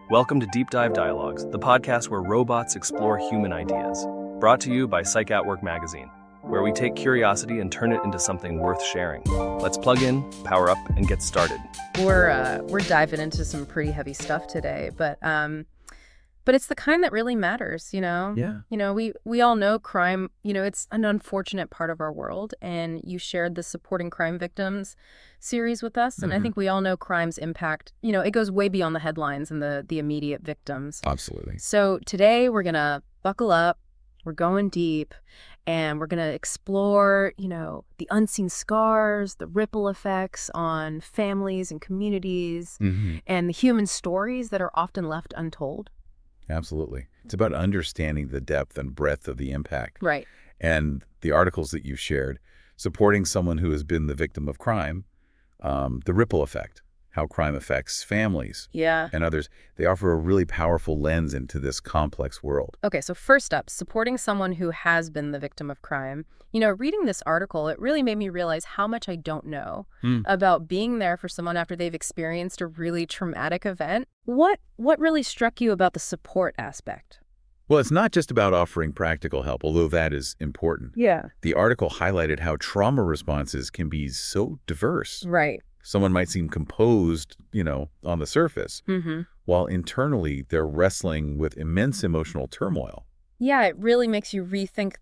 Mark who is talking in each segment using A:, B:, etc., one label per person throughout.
A: Welcome to Deep Dive Dialogues, the podcast where robots explore human ideas. Brought to you by Psych at Work magazine, where we take curiosity and turn it into something worth sharing. Let's plug in, power up, and get started.
B: We're diving into some pretty heavy stuff today, but it's the kind that really matters, you know?
C: Yeah.
B: You know, we all know crime, it's an unfortunate part of our world, and you shared the Supporting Crime Victims series with us, and I think we all know crime's impact, it goes way beyond the headlines and the immediate victims.
C: Absolutely.
B: So today we're going to buckle up, we're going deep, and we're going to explore, the unseen scars, the ripple effects on families and communities, and the human stories that are often left untold.
C: Absolutely. It's about understanding the depth and breadth of the impact.
B: Right.
C: And the articles that you've shared, supporting someone who has been the victim of crime, the ripple effect, how crime affects families and others, they offer a really powerful lens into this complex world.
B: Okay, so first up, supporting someone who has been the victim of crime. Reading this article, it really made me realize how much I don't know about being there for someone after they've experienced a really traumatic event. What really struck you about the support aspect?
C: Well, it's not just about offering practical help, although that is important.
B: Yeah.
C: The article highlighted how trauma responses can be so diverse.
B: Right.
C: Someone might seem composed, on the surface, while internally they're wrestling with immense emotional turmoil.
B: Yeah, it really makes you rethink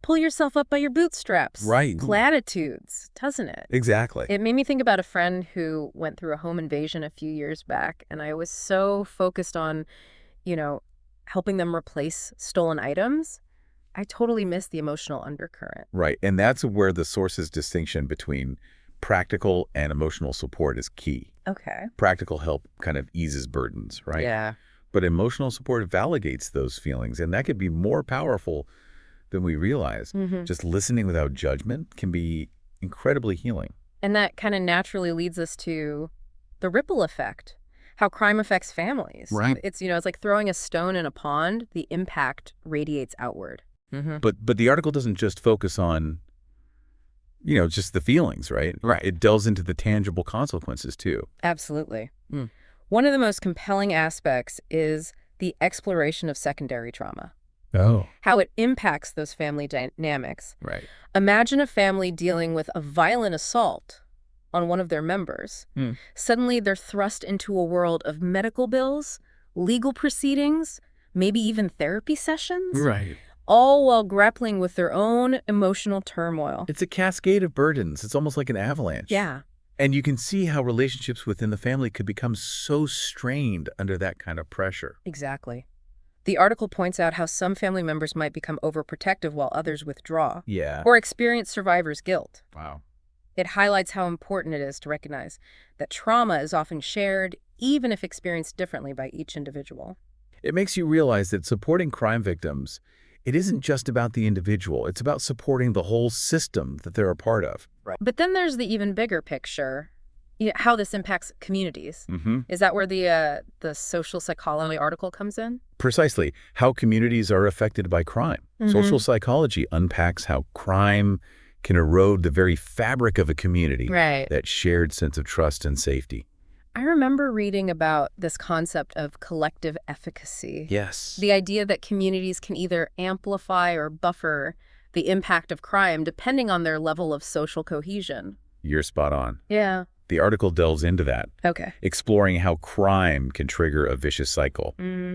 B: pull yourself up by your bootstraps.
C: Right.
B: Platitudes, doesn't it?
C: Exactly.
B: It made me think about a friend who went through a home invasion a few years back, and I was so focused on, helping them replace stolen items. I totally missed the emotional undercurrent.
C: Right. And that's where the source's distinction between practical and emotional support is key.
B: Okay.
C: Practical help kind of eases burdens, right?
B: Yeah.
C: But emotional support validates those feelings, and that could be more powerful than we realize. Just listening without judgment can be incredibly healing.
B: And that kind of naturally leads us to the ripple effect, how crime affects families.
C: Right.
B: It's like throwing a stone in a pond, the impact radiates outward.
C: But the article doesn't just focus on, just the feelings, right?
B: Right.
C: It delves into the tangible consequences, too.
B: Absolutely. One of the most compelling aspects is the exploration of secondary trauma.
C: Oh.
B: How it impacts those family dynamics.
C: Right.
B: Imagine a family dealing with a violent assault on one of their members. Suddenly they're thrust into a world of medical bills, legal proceedings, maybe even therapy sessions.
C: Right.
B: All while grappling with their own emotional turmoil.
C: It's a cascade of burdens. It's almost like an avalanche.
B: Yeah.
C: And you can see how relationships within the family could become so strained under that kind of pressure.
B: Exactly. The article points out how some family members might become overprotective while others withdraw.
C: Yeah.
B: Or experience survivor's guilt.
C: Wow.
B: It highlights how important it is to recognize that trauma is often shared, even if experienced differently by each individual.
C: It makes you realize that supporting crime victims, it isn't just about the individual. It's about supporting the whole system that they're a part of.
B: Right. But then there's the even bigger picture, how this impacts communities. Is that where the social psychology article comes in?
C: Precisely. How communities are affected by crime. Social psychology unpacks how crime can erode the very fabric of a community.
B: Right.
C: That shared sense of trust and safety.
B: I remember reading about this concept of collective efficacy.
C: Yes.
B: The idea that communities can either amplify or buffer the impact of crime depending on their level of social cohesion.
C: You're spot on.
B: Yeah.
C: The article delves into that.
B: Okay.
C: Exploring how crime can trigger a vicious cycle.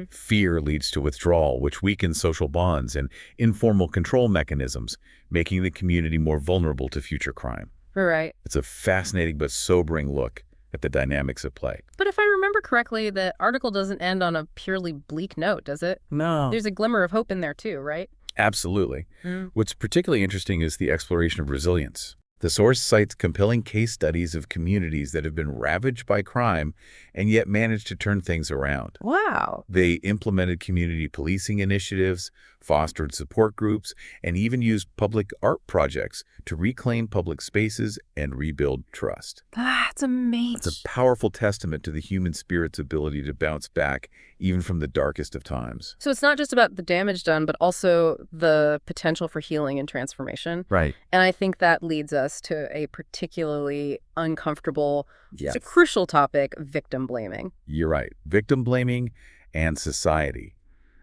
C: Fear leads to withdrawal, which weakens social bonds and informal control mechanisms, making the community more vulnerable to future crime.
B: Right.
C: It's a fascinating but sobering look at the dynamics at play.
B: But if I remember correctly, the article doesn't end on a purely bleak note, does it?
C: No.
B: There's a glimmer of hope in there too, right?
C: Absolutely. What's particularly interesting is the exploration of resilience. The source cites compelling case studies of communities that have been ravaged by crime and yet managed to turn things around.
B: Wow.
C: They implemented community policing initiatives, fostered support groups, and even used public art projects to reclaim public spaces and rebuild trust.
B: That's amazing.
C: It's a powerful testament to the human spirit's ability to bounce back even from the darkest of times.
B: So it's not just about the damage done, but also the potential for healing and transformation.
C: Right.
B: And I think that leads us to a particularly uncomfortable,
C: Yes.
B: it's a crucial topic, victim blaming.
C: You're right. Victim blaming and society.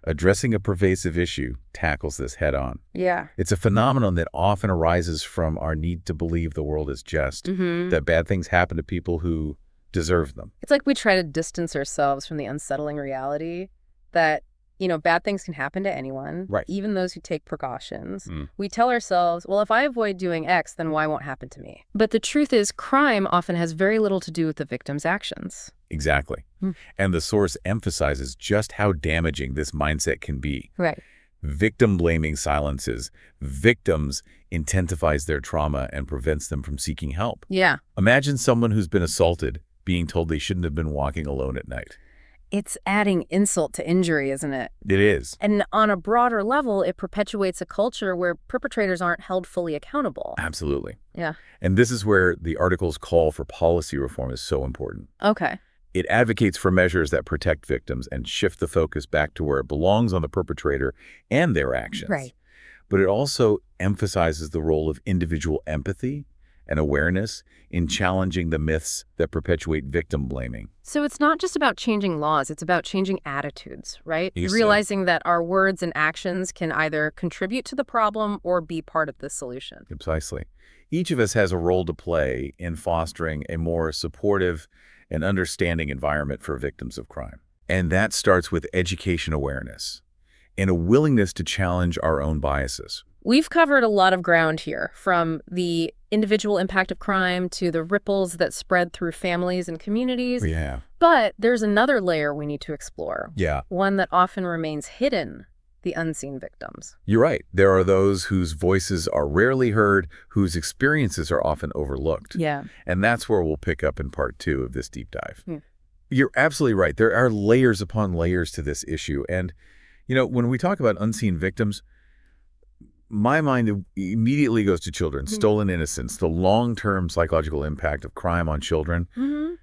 C: Addressing a pervasive issue tackles this head-on.
B: Yeah.
C: It's a phenomenon that often arises from our need to believe the world is just, that bad things happen to people who deserve them.
B: It's like we try to distance ourselves from the unsettling reality that, bad things can happen to anyone,
C: Right.
B: even those who take precautions. We tell ourselves, well, if I avoid doing X, then Y won't happen to me. But the truth is, crime often has very little to do with the victim's actions.
C: Exactly. And the source emphasizes just how damaging this mindset can be.
B: Right.
C: Victim blaming silences victims, intensifies their trauma, and prevents them from seeking help.
B: Yeah.
C: Imagine someone who's been assaulted being told they shouldn't have been walking alone at night.
B: It's adding insult to injury, isn't it?
C: It is.
B: And on a broader level, it perpetuates a culture where perpetrators aren't held fully accountable.
C: Absolutely.
B: Yeah.
C: And this is where the article's call for policy reform is so important.
B: Okay.
C: It advocates for measures that protect victims and shift the focus back to where it belongs on the perpetrator and their actions.
B: Right.
C: But it also emphasizes the role of individual empathy and awareness in challenging the myths that perpetuate victim blaming.
B: So it's not just about changing laws, it's about changing attitudes, right?
C: Exactly.
B: Realizing that our words and actions can either contribute to the problem or be part of the solution.
C: Precisely. Each of us has a role to play in fostering a more supportive and understanding environment for victims of crime. And that starts with education awareness and a willingness to challenge our own biases.
B: We've covered a lot of ground here, from the individual impact of crime to the ripples that spread through families and communities.
C: Yeah.
B: But there's another layer we need to explore.
C: Yeah.
B: One that often remains hidden, the unseen victims.
C: You're right. There are those whose voices are rarely heard, whose experiences are often overlooked.
B: Yeah.
C: And that's where we'll pick up in part 2 of this deep dive.
B: Hmm.
C: You're absolutely right. There are layers upon layers to this issue. And, when we talk about unseen victims, my mind immediately goes to children, stolen innocence, the long-term psychological impact of crime on children.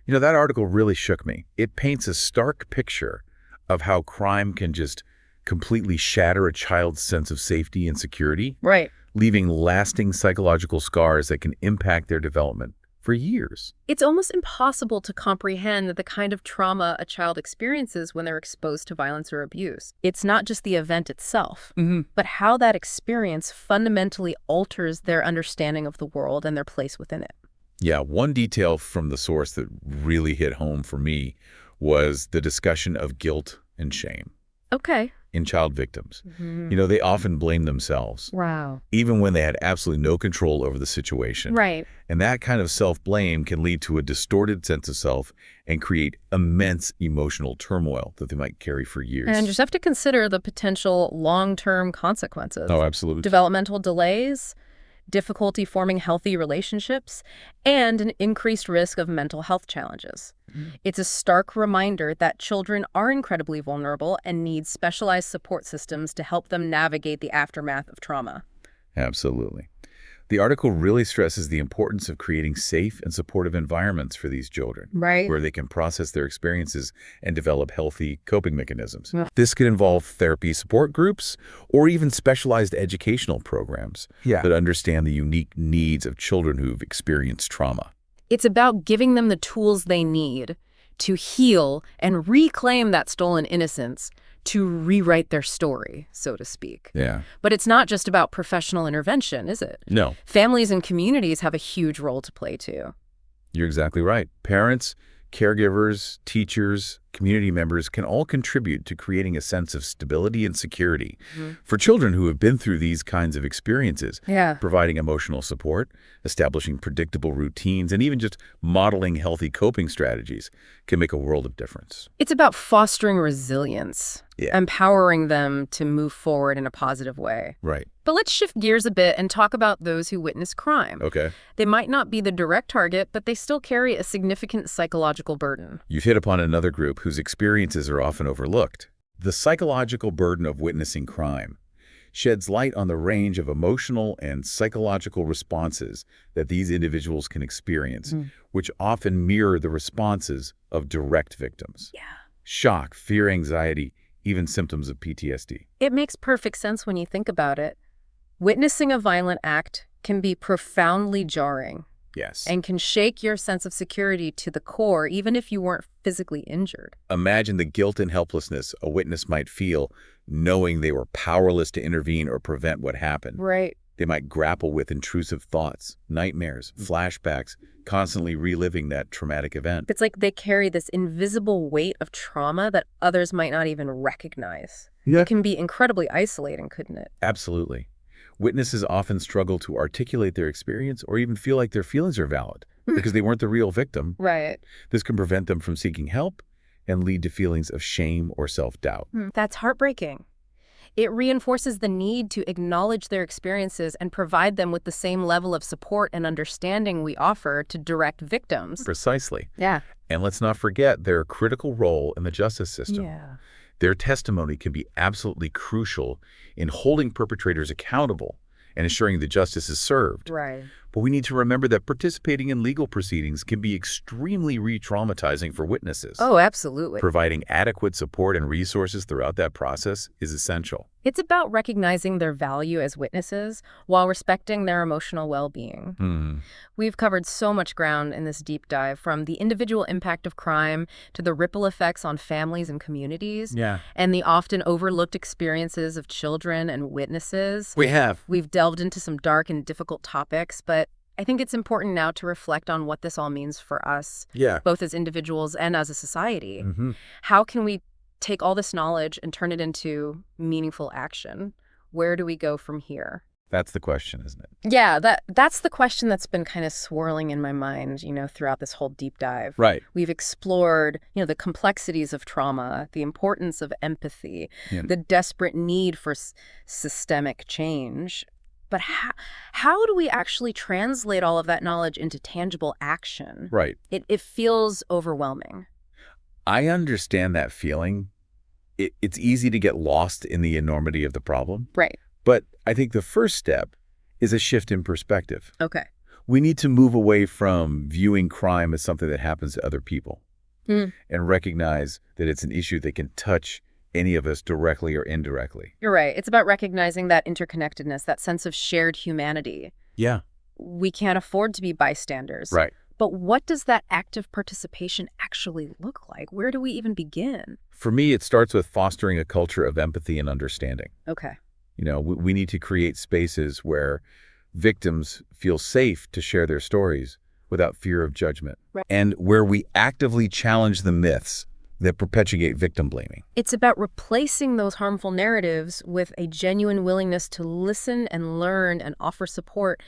C: That article really shook me. It paints a stark picture of how crime can just completely shatter a child's sense of safety and security,
B: Right.
C: leaving lasting psychological scars that can impact their development for years.
B: It's almost impossible to comprehend the kind of trauma a child experiences when they're exposed to violence or abuse. It's not just the event itself, but how that experience fundamentally alters their understanding of the world and their place within it.
C: Yeah, one detail from the source that really hit home for me was the discussion of guilt and shame
B: Okay.
C: in child victims. They often blame themselves,
B: Wow.
C: even when they had absolutely no control over the situation.
B: Right.
C: And that kind of self-blame can lead to a distorted sense of self and create immense emotional turmoil that they might carry for years.
B: And you just have to consider the potential long-term consequences.
C: Oh, absolutely.
B: Developmental delays, difficulty forming healthy relationships, and an increased risk of mental health challenges. It's a stark reminder that children are incredibly vulnerable and need specialized support systems to help them navigate the aftermath of trauma.
C: Absolutely. The article really stresses the importance of creating safe and supportive environments for these children,
B: Right.
C: where they can process their experiences and develop healthy coping mechanisms.
B: Yeah.
C: This could involve therapy support groups or even specialized educational programs that understand the unique needs of children who've experienced trauma.
B: It's about giving them the tools they need to heal and reclaim that stolen innocence, to rewrite their story, so to speak.
C: Yeah.
B: But it's not just about professional intervention, is it?
C: No,
B: Families and communities have a huge role to play, too.
C: you're exactly right. Parents, caregivers, teachers, community members can all contribute to creating a sense of stability and security for children who have been through these kinds of experiences.
B: Yeah.
C: Providing emotional support, establishing predictable routines, and even just modeling healthy coping strategies can make a world of difference.
B: It's about fostering resilience,
C: Yeah.
B: empowering them to move forward in a positive way.
C: Right.
B: But let's shift gears a bit and talk about those who witness crime.
C: Okay.
B: They might not be the direct target, but they still carry a significant psychological burden.
C: You've hit upon another group whose experiences are often overlooked. The psychological burden of witnessing crime. sheds light on the range of emotional and psychological responses that these individuals can experience, which often mirror the responses of direct victims.
B: Yeah.
C: Shock, fear, anxiety, even symptoms of PTSD.
B: It makes perfect sense when you think about it. Witnessing a violent act can be profoundly jarring.
C: Yes.
B: And can shake your sense of security to the core, even if you weren't physically injured.
C: Imagine the guilt and helplessness a witness might feel knowing they were powerless to intervene or prevent what happened.
B: Right.
C: They might grapple with intrusive thoughts, nightmares, flashbacks, constantly reliving that traumatic event.
B: It's like they carry this invisible weight of trauma that others might not even recognize.
C: Yeah.
B: It can be incredibly isolating, couldn't it?
C: Absolutely. Witnesses often struggle to articulate their experience or even feel like their feelings are valid because they weren't the real victim.
B: Right.
C: This can prevent them from seeking help and lead to feelings of shame or self-doubt.
B: That's heartbreaking. It reinforces the need to acknowledge their experiences and provide them with the same level of support and understanding we offer to direct victims.
C: Precisely.
B: Yeah.
C: And let's not forget their critical role in the justice system.
B: Yeah.
C: Their testimony can be absolutely crucial in holding perpetrators accountable and ensuring that justice is served.
B: Right.
C: But we need to remember that participating in legal proceedings can be extremely re-traumatizing for witnesses.
B: Oh, absolutely.
C: Providing adequate support and resources throughout that process is essential.
B: It's about recognizing their value as witnesses while respecting their emotional well-being. We've covered so much ground in this deep dive, from the individual impact of crime to the ripple effects on families and communities, and the often overlooked experiences of children and witnesses.
C: We have.
B: We've delved into some dark and difficult topics, but I think it's important now to reflect on what this all means for us, both as individuals and as a society. How can we take all this knowledge and turn it into meaningful action? Where do we go from here?
C: That's the question, isn't it?
B: Yeah, that's the question that's been kind of swirling in my mind, throughout this whole deep dive.
C: Right.
B: We've explored, the complexities of trauma, the importance of empathy, the desperate need for systemic change. But how do we actually translate all of that knowledge into tangible action?
C: Right.
B: It feels overwhelming.
C: I understand that feeling. It's easy to get lost in the enormity of the problem.
B: Right.
C: But I think the first step is a shift in perspective.
B: Okay.
C: We need to move away from viewing crime as something that happens to other people and recognize that it's an issue that can touch any of us directly or indirectly.
B: You're right. It's about recognizing that interconnectedness, that sense of shared humanity.
C: Yeah.
B: We can't afford to be bystanders.
C: Right.
B: But what does that active participation actually look like? Where do we even begin?
C: For me, it starts with fostering a culture of empathy and understanding.
B: Okay.
C: We need to create spaces where victims feel safe to share their stories without fear of judgment.
B: Right.
C: And where we actively challenge the myths that perpetuate victim blaming.
B: It's about replacing those harmful narratives with a genuine willingness to listen and learn and offer support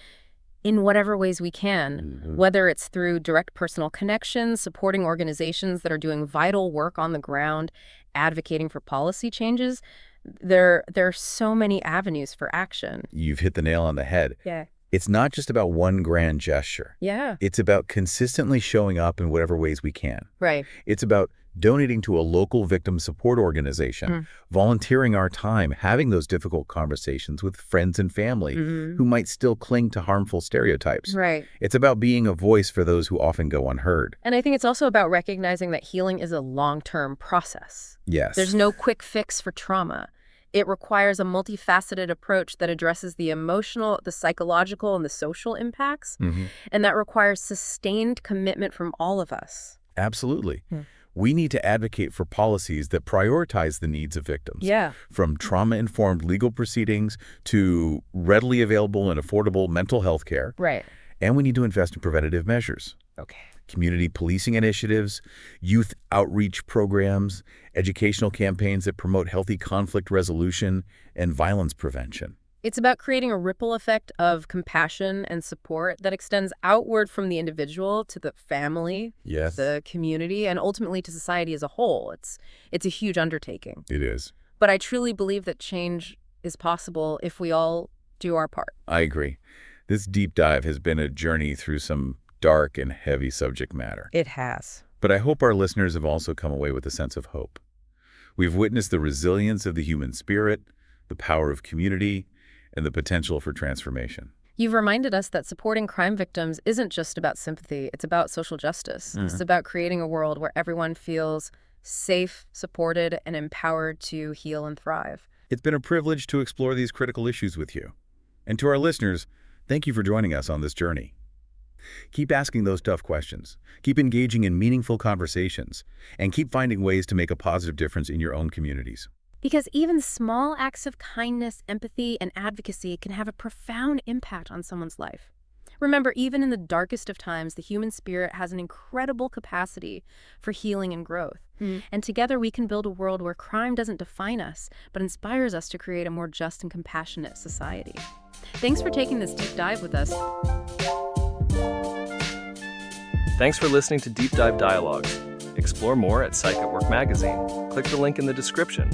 B: in whatever ways we can, whether it's through direct personal connections, supporting organizations that are doing vital work on the ground, advocating for policy changes. There are so many avenues for action.
C: You've hit the nail on the head.
B: Yeah.
C: It's not just about one grand gesture.
B: Yeah.
C: It's about consistently showing up in whatever ways we can.
B: Right.
C: It's about donating to a local victim support organization, volunteering our time, having those difficult conversations with friends and family who might still cling to harmful stereotypes.
B: Right.
C: It's about being a voice for those who often go unheard.
B: And I think it's also about recognizing that healing is a long-term process.
C: Yes.
B: There's no quick fix for trauma. It requires a multifaceted approach that addresses the emotional, the psychological, and the social impacts. And that requires sustained commitment from all of us.
C: Absolutely. We need to advocate for policies that prioritize the needs of victims.
B: Yeah.
C: From trauma-informed legal proceedings to readily available and affordable mental health care.
B: Right.
C: And we need to invest in preventative measures.
B: Okay.
C: Community policing initiatives, youth outreach programs, educational campaigns that promote healthy conflict resolution and violence prevention.
B: It's about creating a ripple effect of compassion and support that extends outward from the individual to the family, the community, and ultimately to society as a whole. It's a huge undertaking.
C: It is.
B: But I truly believe that change is possible if we all do our part.
C: I agree. This deep dive has been a journey through some dark and heavy subject matter.
B: It has.
C: But I hope our listeners have also come away with a sense of hope. We've witnessed the resilience of the human spirit, the power of community, and the potential for transformation.
B: You've reminded us that supporting crime victims isn't just about sympathy, it's about social justice. It's about creating a world where everyone feels safe, supported, and empowered to heal and thrive.
C: It's been a privilege to explore these critical issues with you. And to our listeners, thank you for joining us on this journey. Keep asking those tough questions, keep engaging in meaningful conversations, and keep finding ways to make a positive difference in your own communities.
B: Because even small acts of kindness, empathy, and advocacy can have a profound impact on someone's life. Remember, even in the darkest of times, the human spirit has an incredible capacity for healing and growth. And together we can build a world where crime doesn't define us, but inspires us to create a more just and compassionate society. Thanks for taking this deep dive with us.
A: Thanks for listening to Deep Dive Dialogues. Explore more at Psych at Work magazine. Click the link in the description.